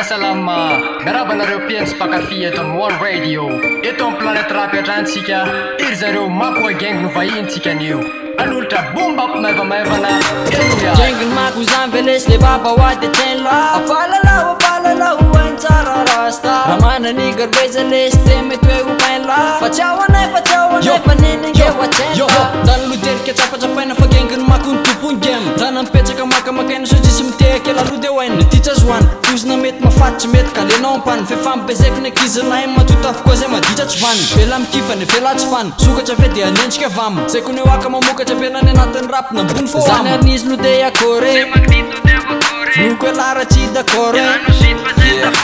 salama. Miarahaba anareo mpiaino sy mpakafy eto amin'ny One Radio. Eto amin'ny planète rap iatrantsika. Iry zareo Makoa Gang no vahintsika anio. An'olitra bombap maivamaivana. Eloya Gengin Makoa zany veles le baba hoady ateny la apalalahu hainy tsara rasta raha manany garbeza les te mety hoe hopainy la fa tsy ao anay fa ninenge hoatsena danaloderika tsapatrapaina fa Gengin Makoa ny tompony game rana mipetraka makamakaina so tsisy mitehaka elalohade hoainy titra zoany tozina mety mafatotsy mety ka lenao ampany fefampezeko ny akizinahy matotafo koa zay maditra tsy vany vela mikifany vela tsy fany sokatra fe dia anendrika vamy zay ko ny oaka mamokatra penany anatin'ny rap nambony fo zany arnizy lode akore Nunco è la racida corre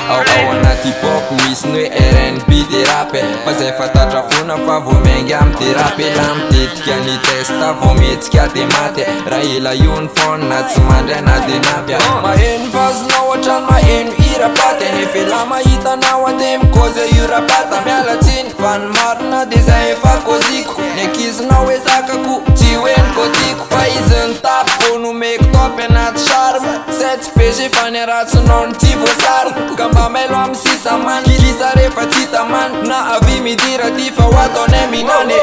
Ao anaty pop misy ny R&B de rape fa zay fatatrafona fa vo mengy amy de rape la mitetika ny testa vo mihetsika de maty raha ela uniforme na tsy mandray na de napy maheno vazonao ohatrany maheno irapata nefa la mahitanao ande mikozy irapata mialatsiny fa ny marina de zay efa koziko ny ankizinao hoe zakako tsy hoeniko tiko fa izy ny tapy vo nomeko topy anaty charme tsy pesy fa ny ratsinao ny tsy voasary ka mba mailo amy sisa many kilisa rehefa tsy hita many na avy midira ty fa ho ataonay minany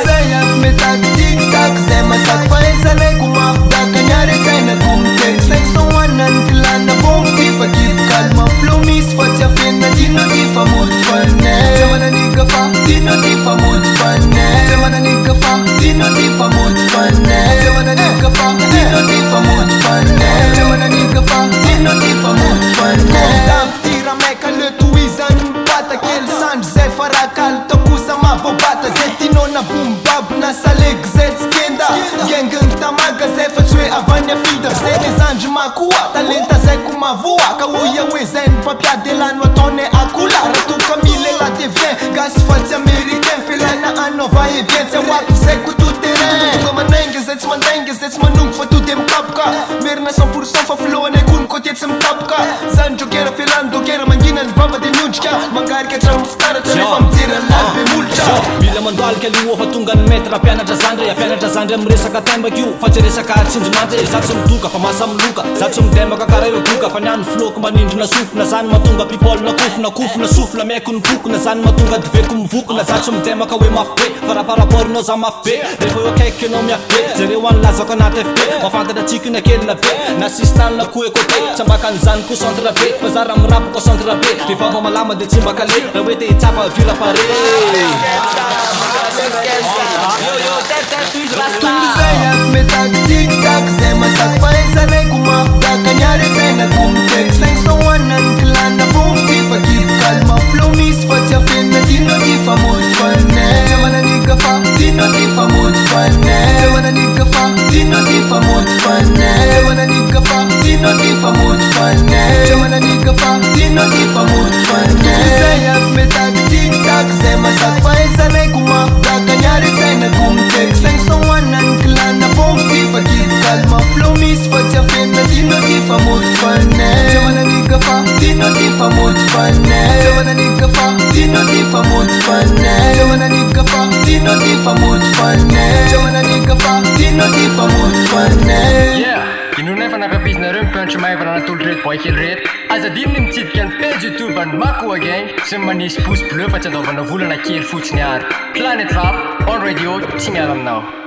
zay avy metaky tiktak zay masaky fa esanayko mafidaka niaretsainako miteko saiko sohoana ny kilana bongo ty fa kipokalma flo misy fa tsy afenina tino ty fa mody fanay tsy mananiga fa tino ty fa mody fanay tsy mananiga fa tino ty fa mody fanay tsy mananiga fa tino ty fa mody fanay tsy mananiga fa tino ty fa mody fanay tira meka le toizany mipata kely sandry zay farakalo takosa mavobata zay tinona bombab na saleg zay tsy kenda gengin tamaga zay fa tsy hoe avany afida zay le zandry makoa talenta zay ko mavoa ka oia hoe zay ny papiady elano ataone akola ratoka mille la devien gasy fa tsy américain felana anova evien tsy awako zay ko tout terrain tonga manenge zay tsy mandenge zay tsy manongo fa to de mikapoka merina 100% fa filohanay kono koty tsy mikapoka zany jokera felany dokera mangina ny vava de miondrika mangarika hatramy fitaratra nefa mijery anay be molitra mila mandoalika alioha fa tonga ny metra ampianatra zandry ampianatra zandry amy resaka tembaka io fa tsy resaka tsinjomandry za tsy midoka fa masa miloka za tsy midembaka karaha ireo doka fa niany filoko manindrona sofina zany mahatonga pipolina kofina sofina maiko ny bokona zany mahatonga diveko mivokona za tsy midembaka hoe mafy be fa raha paraporinao za mafy be rehefa eo akaiky anao miafy be zareo any lazako anaty fb mafantatra tsikina kelina be na sistanina koe kote tsy ambaka an'izany ko centre be fa za raha mirapo ko centre be rehefa ava malama de tsy mbaka le raha hoe te hitsapa vila pare zay avy metaky tiktak zay masaky fa esanayko mafidaka niaretsainako miteko sainy sohoana ny kilana bongo ty fa kipokalma flo misy fa tsy afenina tino ty fa mody fanay tsy mananiga fa tino ty fa mody fanay tsy mananiga fa tino ty fa mody fanay tsy mananiga fa tino ty fa mody fanay tsy mananiga fa tino ty fa mody fanay zay avy metaky tiktak zay masaky fa esanayko mafidaka niaretsainako miteko sainy sohoana ny kilana bongo ty fa kipokalma flo misy fa tsy afenina tino ty fa mody fanay tsy mananiga fa tino ty fa mody fanay tsy mananiga fa tino ty fa mody fanay tsy mananiga fa tino ty fa mody fanay tsy mananiga fa tino ty fa mody fanay inonay fa nakapizinareo mpianatra maivana natolo reto boykely reto azadinony mitsidika ny page youtube any Makoa Gang sy manisy pouce bleu fa tsy andaovana volana kely fotsiny ary Planet Rap On Radio tsy miala aminao